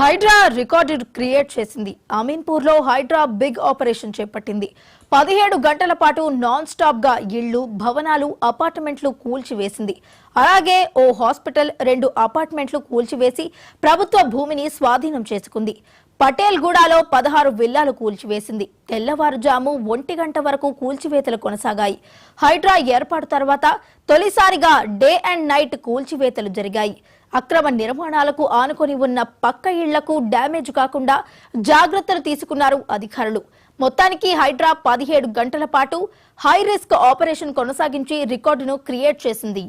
Hydraa record create చేసింది. అమీన్పూర్ లో Hydraa big operation చేపట్టింది. 17 గంటల పాటు నాన్ స్టాప్ గా ఇళ్లు, భవనాలు, అపార్ట్మెంట్లు కూల్చివేసింది. అలాగే ఓ హాస్పిటల్, 2 అపార్ట్మెంట్లు కూల్చివేసి ప్రభుత్వ భూమిని స్వాధీనం చేసుకుంది. పటేల్ గూడాలో 16 విల్లాలు కూల్చివేసింది. తెల్లవారుజాము 1 గంట వరకు కూల్చివేతలు కొనసాగాయి. హైడ్రా ఏర్పాటు తర్వాత తొలిసారిగా డే అండ్ నైట్ కూల్చివేతలు జరిగాయి. అక్రమ నిర్మాణాలకు ఆనుకొని ఉన్న పక్క ఇళ్లకు డ్యామేజ్ కాకుండా జాగ్రత్తలు తీసుకున్నారు అధికారులు. మొత్తానికి హైడ్రా 17 గంటల పాటు హై రిస్క్ ఆపరేషన్ కొనసాగించి రికార్డును క్రియేట్ చేసింది.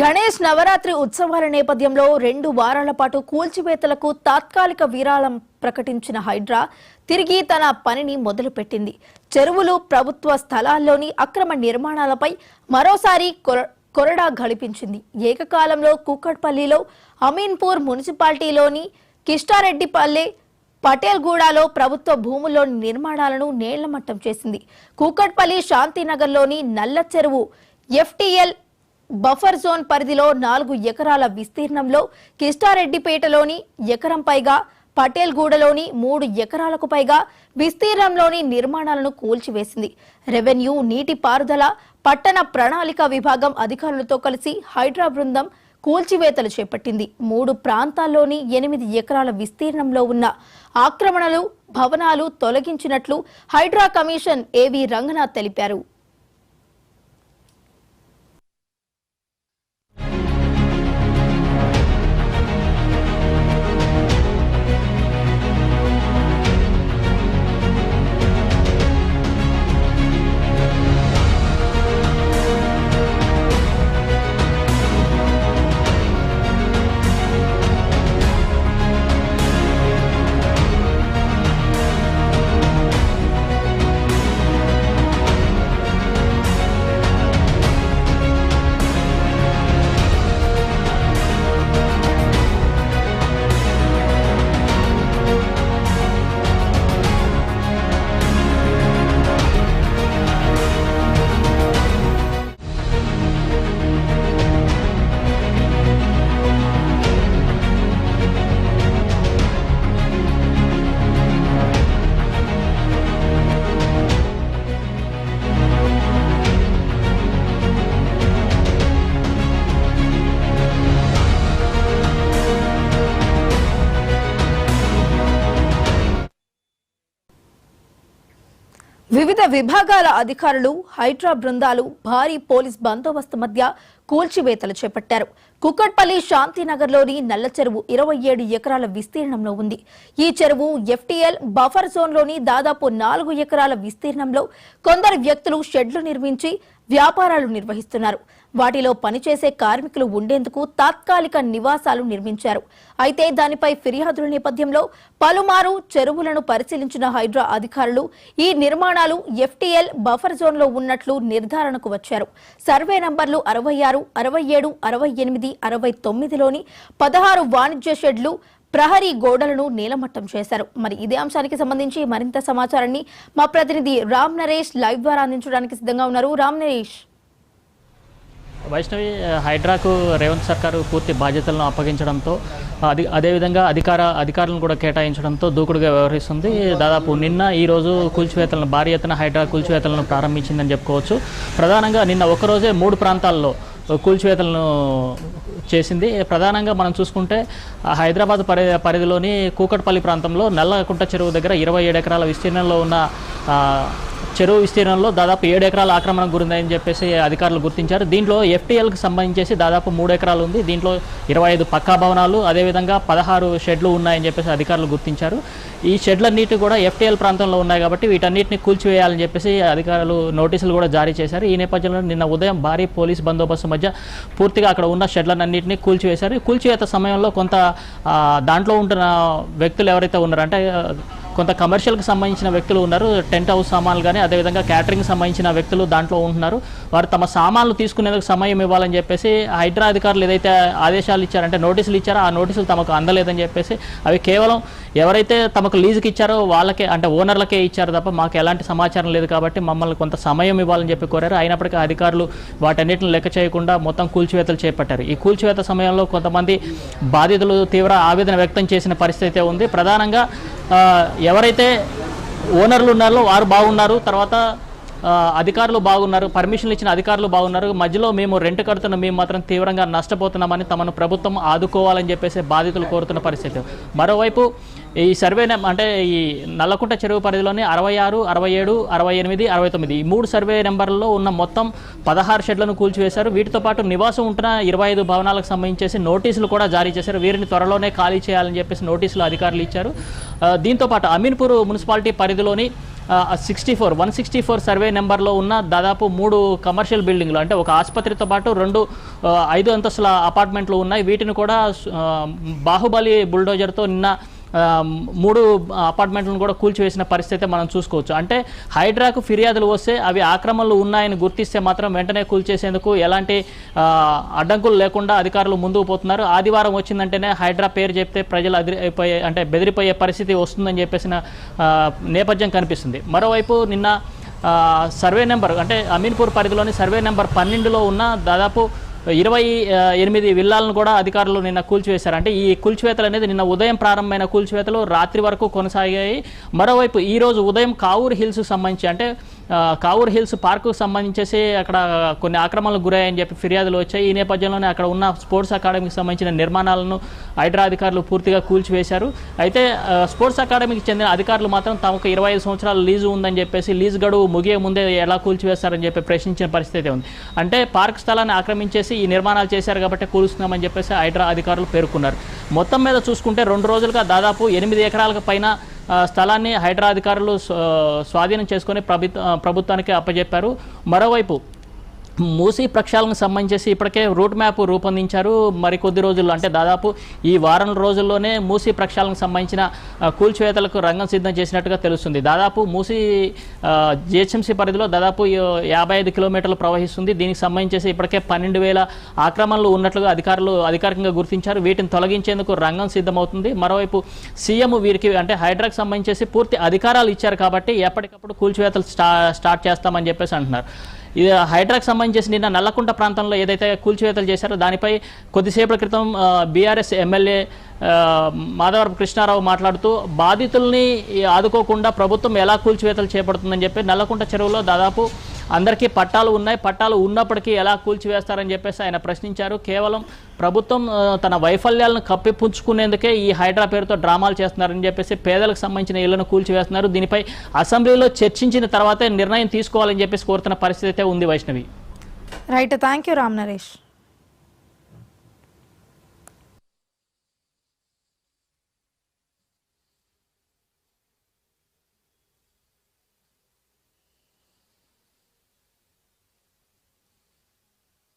గణేష్ నవరాత్రి ఉత్సవాల నేపథ్యంలో 2 వారాల పాటు కూల్చివేతలకు తాత్కాలిక విరాళం ప్రకటించిన హైడ్రా తిరిగి తన పనిని మొదలుపెట్టింది. చెరువులు, ప్రభుత్వ స్థలాల్లోని అక్రమ నిర్మాణాలపై మరోసారి కొరడా ఘడిపించింది. ఏకకాలంలో కూకట్పల్లిలో, అమీన్పూర్ మున్సిపాలిటీలోని కిష్టారెడ్డిపల్లె, పటేల్ గూడాలో ప్రభుత్వ భూముల్లోని నిర్మాణాలను నేళ్లమట్టం చేసింది. కూకట్పల్లి శాంతినగర్లోని నల్ల చెరువు ఎఫ్టీఎల్ బఫర్ జోన్ పరిధిలో 4 ఎకరాల విస్తీర్ణంలో, కిష్టారెడ్డిపేటలోని ఎకరం పైగా, పటేల్ గూడలోని 3 ఎకరాలకు పైగా విస్తీర్ణంలోని నిర్మాణాలను కూల్చివేసింది. రెవెన్యూ, నీటి పారుదల, పట్టణ ప్రణాళిక విభాగం అధికారులతో కలిసి హైడ్రా బృందం కూల్చివేతలు చేపట్టింది. 3 ప్రాంతాల్లోని 8 ఎకరాల విస్తీర్ణంలో ఉన్న ఆక్రమణలు, భవనాలు తొలగించినట్లు హైడ్రా కమిషన్ ఏవి రంగనాథ్ తెలిపారు. వివిధ విభాగాల అధికారులు, హైడ్రా బృందాలు భారీ పోలీస్ బందోబస్తు మధ్య కూల్చివేతలు చేపట్టారు. కుక్కట్పల్లి శాంతినగర్లోని నల్ల చెరువు 27 ఎకరాల విస్తీర్ణంలో ఉంది. ఈ చెరువు ఎఫ్టీఎల్ బఫర్ జోన్లోని దాదాపు 4 ఎకరాల విస్తీర్ణంలో కొందరు వ్యక్తులు షెడ్లు నిర్మించి వ్యాపారాలు నిర్వహిస్తున్నారు. వాటిలో పనిచేసే కార్మికులు ఉండేందుకు తాత్కాలిక నివాసాలు నిర్మించారు. అయితే దానిపై ఫిర్యాదుల నేపథ్యంలో పలుమారు చెరువులను పరిశీలించిన హైడ్రా అధికారులు ఈ నిర్మాణాలు ఎఫ్టీఎల్ బఫర్ జోన్లో ఉన్నట్లు నిర్ధారణకు వచ్చారు. సర్వే నంబర్లు 66, 67, 68, 69లోని 16 వాణిజ్య షెడ్లు, ప్రహరీ గోడలను నేలమట్టం చేశారు. మరి ఇదే అంశానికి సంబంధించి మరింత సమాచారాన్ని మా ప్రతినిధి రామ్ నరేష్ లైవ్ ద్వారా అందించడానికి సిద్ధంగా ఉన్నారు. రామ్ నరేష్. వైష్ణవి, హైడ్రాకు రేవంత్ సర్కారు పూర్తి బాధ్యతలను అప్పగించడంతో అదేవిధంగా అధికారులను కూడా కేటాయించడంతో దూకుడుగా వ్యవహరిస్తుంది. దాదాపు నిన్న ఈరోజు కూల్చివేతలను భారీ ఎత్తున హైడ్రా కూల్చివేతలను ప్రారంభించిందని చెప్పుకోవచ్చు. ప్రధానంగా నిన్న ఒక్కరోజే 3 ప్రాంతాల్లో కూల్చివేతలను చేసింది. ప్రధానంగా మనం చూసుకుంటే హైదరాబాద్ పరిధిలోని కూకట్పల్లి ప్రాంతంలో నల్లకుంట చెరువు దగ్గర 27 ఎకరాల విస్తీర్ణంలో ఉన్న చెరువు విస్తీర్ణంలో దాదాపు 7 ఎకరాల ఆక్రమణకు గురిందని చెప్పేసి అధికారులు గుర్తించారు. దీంట్లో FTLకి సంబంధించేసి దాదాపు 3 ఎకరాలు ఉంది. దీంట్లో 25 పక్కా భవనాలు, అదేవిధంగా 16 షెడ్లు ఉన్నాయని చెప్పేసి అధికారులు గుర్తించారు. ఈ షెడ్లన్నిటి కూడా FTL ప్రాంతంలో ఉన్నాయి కాబట్టి వీటన్నిటిని కూల్చివేయాలని చెప్పేసి అధికారులు నోటీసులు కూడా జారీ చేశారు. ఈ నేపథ్యంలో నిన్న ఉదయం భారీ పోలీస్ బందోబస్తు మధ్య పూర్తిగా అక్కడ ఉన్న షెడ్లన్నింటినీ కూల్చివేశారు. కూల్చివేత సమయంలో కొంత దాంట్లో ఉంటున్న వ్యక్తులు ఎవరైతే ఉన్నారో అంటే కొంత కమర్షియల్కి సంబంధించిన వ్యక్తులు ఉన్నారు. టెంట్ హౌస్ సామాన్లు కానీ అదేవిధంగా క్యాటరింగ్ సంబంధించిన వ్యక్తులు దాంట్లో ఉంటున్నారు. వారు తమ సామాన్లు తీసుకునేందుకు సమయం ఇవ్వాలని చెప్పేసి హైడ్రా అధికారులు ఏదైతే ఆదేశాలు ఇచ్చారంటే నోటీసులు ఇచ్చారో ఆ నోటీసులు తమకు అందలేదని చెప్పేసి అవి కేవలం ఎవరైతే తమకు లీజుకి ఇచ్చారో వాళ్ళకే అంటే ఓనర్లకే ఇచ్చారు తప్ప మాకు ఎలాంటి సమాచారం లేదు కాబట్టి మమ్మల్ని కొంత సమయం ఇవ్వాలని చెప్పి కోరారు. అయినప్పటికీ అధికారులు వాటన్నిటిని లెక్క చేయకుండా మొత్తం కూల్చివేతలు చేపట్టారు. ఈ కూల్చివేత సమయంలో కొంతమంది బాధితులు తీవ్ర ఆవేదన వ్యక్తం చేసిన పరిస్థితి ఉంది. ప్రధానంగా ఎవరైతే ఓనర్లు ఉన్నారో వారు బాగున్నారు, తర్వాత అధికారులు బాగున్నారు, పర్మిషన్లు ఇచ్చిన అధికారులు బాగున్నారు, మధ్యలో మేము రెంట్ కడుతున్న మేము మాత్రం తీవ్రంగా నష్టపోతున్నామని తమను ప్రభుత్వం ఆదుకోవాలని చెప్పేసి బాధితులు కోరుతున్న పరిస్థితి. మరోవైపు ఈ సర్వే అంటే ఈ నల్లకుంట చెరువు పరిధిలోని 66, 67, 68, 69 ఈ 3 సర్వే నెంబర్లలో ఉన్న మొత్తం 16 షెడ్లను కూల్చివేశారు. వీటితో పాటు నివాసం ఉంటున్న 25 భవనాలకు సంబంధించేసి నోటీసులు కూడా జారీ చేశారు. వీరిని త్వరలోనే ఖాళీ చేయాలని చెప్పేసి నోటీసులు అధికారులు ఇచ్చారు. దీంతోపాటు అమీన్పూర్ మున్సిపాలిటీ పరిధిలోని 164 సర్వే నెంబర్లో ఉన్న దాదాపు 3 కమర్షియల్ బిల్డింగ్లు అంటే ఒక ఆసుపత్రితో పాటు 2 5 అంతస్తుల అపార్ట్మెంట్లు ఉన్నాయి. వీటిని కూడా బాహుబలి బుల్డోజర్తో నిన్న 3 అపార్ట్మెంట్లను కూడా కూల్చివేసిన పరిస్థితి మనం చూసుకోవచ్చు. అంటే హైడ్రాకు ఫిర్యాదులు వస్తే అవి ఆక్రమణలు ఉన్నాయని గుర్తిస్తే మాత్రం వెంటనే కూల్చేసేందుకు ఎలాంటి అడ్డంకులు లేకుండా అధికారులు ముందుకు పోతున్నారు. ఆదివారం వచ్చిందంటేనే హైడ్రా పేరు చెప్తే ప్రజలు బెదిరిపోయే పరిస్థితి వస్తుందని చెప్పేసిన నేపథ్యం కనిపిస్తుంది. మరోవైపు నిన్న సర్వే నెంబర్ అంటే అమీన్పూర్ పరిధిలోని సర్వే నెంబర్ 12లో ఉన్న దాదాపు 28 విల్లాలను కూడా అధికారులు నిన్న కూల్చివేశారు. అంటే ఈ కూల్చివేతలు అనేది నిన్న ఉదయం ప్రారంభమైన కూల్చివేతలు రాత్రి వరకు కొనసాగాయి. మరోవైపు ఈరోజు ఉదయం కావూరు హిల్స్కి సంబంధించి అంటే కావూరు హిల్స్ పార్కుకు సంబంధించేసి అక్కడ కొన్ని ఆక్రమణలకు గురయ్యాయని చెప్పి ఫిర్యాదులు వచ్చాయి. ఈ నేపథ్యంలోనే అక్కడ ఉన్న స్పోర్ట్స్ అకాడమీకి సంబంధించిన నిర్మాణాలను హైడ్రా అధికారులు పూర్తిగా కూల్చివేశారు. అయితే స్పోర్ట్స్ అకాడమీకి చెందిన అధికారులు మాత్రం తమకు 25 సంవత్సరాల లీజు ఉందని చెప్పేసి లీజు గడువు ముగియే ముందే ఎలా కూల్చివేస్తారని చెప్పి ప్రశ్నించిన పరిస్థితి ఉంది. అంటే పార్క్ స్థలాన్ని ఆక్రమించేసి ఈ నిర్మాణాలు చేశారు కాబట్టి కూలుస్తున్నామని చెప్పేసి హైడ్రా అధికారులు పేర్కొన్నారు. మొత్తం మీద చూసుకుంటే 2 రోజులుగా దాదాపు 8 ఎకరాలకు పైన స్థలాన్ని హైడ్రా అధికారులు స్వాధీనం చేసుకొని ప్రభుత్వానికి అప్పజెప్పారు. మరోవైపు మూసీ ప్రక్షాళనకు సంబంధించి ఇప్పటికే రూట్ మ్యాప్ రూపొందించారు. మరికొద్ది రోజుల్లో అంటే దాదాపు ఈ వారం రోజుల్లోనే మూసీ ప్రక్షాళనకు సంబంధించిన కూల్చివేతలకు రంగం సిద్ధం చేసినట్టుగా తెలుస్తుంది. దాదాపు మూసీ జిహెచ్ఎంసీ పరిధిలో దాదాపు 55 కిలోమీటర్లు ప్రవహిస్తుంది. దీనికి సంబంధించి ఇప్పటికే 12,000 ఆక్రమణలు ఉన్నట్లుగా అధికారులు అధికారికంగా గుర్తించారు. వీటిని తొలగించేందుకు రంగం సిద్ధమవుతుంది. మరోవైపు సీఎం వీరికి అంటే హైడ్రాకు సంబంధించి పూర్తి అధికారాలు ఇచ్చారు కాబట్టి ఎప్పటికప్పుడు కూల్చివేతలు స్టార్ట్ చేస్తామని చెప్పేసి అంటున్నారు. ఇది హైడ్రాకు సంబంధించి నిన్న నల్లకుంట ప్రాంతంలో ఏదైతే కూల్చివేతలు చేశారో దానిపై కొద్దిసేపటి క్రితం బీఆర్ఎస్ ఎమ్మెల్యే మాధవరపు కృష్ణారావు మాట్లాడుతూ బాధితుల్ని ఆదుకోకుండా ప్రభుత్వం ఎలా కూల్చివేతలు చేపడుతుందని చెప్పి నల్లకుంట చెరువులో దాదాపు అందరికీ పట్టాలు ఉన్నాయి, పట్టాలు ఉన్నప్పటికీ ఎలా కూల్చివేస్తారని చెప్పేసి ఆయన ప్రశ్నించారు. కేవలం ప్రభుత్వం తన వైఫల్యాలను కప్పిపుచ్చుకునేందుకే ఈ హైడ్రా పేరుతో డ్రామాలు చేస్తున్నారని చెప్పేసి పేదలకు సంబంధించిన ఇళ్లను కూల్చివేస్తున్నారు. దీనిపై అసెంబ్లీలో చర్చించిన తర్వాతే నిర్ణయం తీసుకోవాలని చెప్పేసి కోరుతున్న పరిస్థితి అయితే ఉంది. Vaishnavi. Right, thank you Ram Naresh.